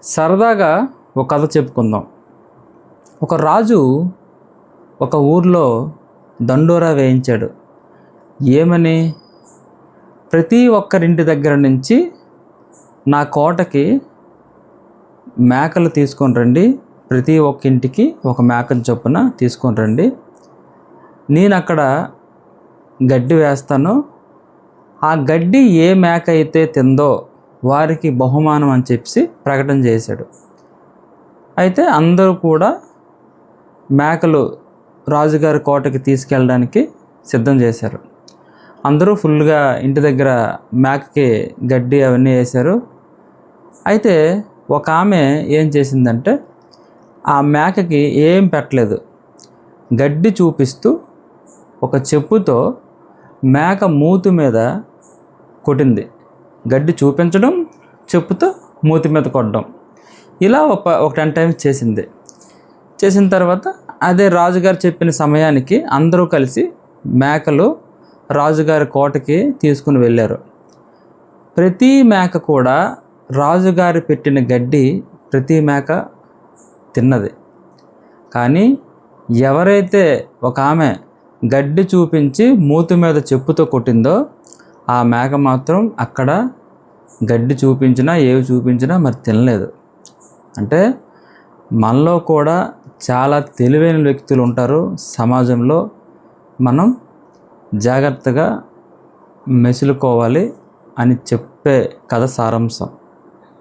సరదాగా ఒక కథ చెప్పుకుందాం. ఒక రాజు ఒక ఊర్లో దండోరా వేయించాడు. ఏమని? ప్రతి ఒక్కరింటి దగ్గర నుంచి నా కోటకి మేకలు తీసుకొని రండి, ప్రతి ఒక్క ఇంటికి ఒక మేకను చొప్పున తీసుకొని రండి, నేను అక్కడ గడ్డి వేస్తాను, ఆ గడ్డి ఏ మేక అయితే తిందో వారికి బహుమానం అని చెప్పి ప్రకటన చేశాడు. అయితే అందరూ కూడా మేకలు రాజుగారి కోటకి తీసుకెళ్ళడానికి సిద్ధం చేశారు. అందరూ ఫుల్గా ఇంటి దగ్గర మేకకి గడ్డి అవన్నీ వేశారు. అయితే ఒక ఆమె ఏం చేసిందంటే ఆ మేకకి ఏం పెట్టలేదు, గడ్డి చూపిస్తూ ఒక చెప్పుతో మేక మూతి మీద కొట్టింది. గడ్డి చూపించడం, చెప్పుతో మూతి మీద కొట్టడం, ఇలా ఒక 10 times చేసింది. చేసిన తర్వాత అదే రాజుగారు చెప్పిన సమయానికి అందరూ కలిసి మేకలు రాజుగారి కోటకి తీసుకుని వెళ్ళారు. ప్రతి మేక కూడా రాజుగారి పెట్టిన గడ్డి ప్రతి మేక తిన్నది. కానీ ఎవరైతే ఒక ఆమె గడ్డి చూపించి మూతి మీద చెప్పుతో కొట్టిందో ఆ మేక మాత్రం అక్కడ గడ్డి చూపించినా ఏవి చూపించినా మరి తినలేదు. అంటే మనలో కూడా చాలా తెలివైన వ్యక్తులు ఉంటారు సమాజంలో. మనం జాగ్రత్తగా మెసులుకోవాలి అని చెప్పే కథ సారాంశం.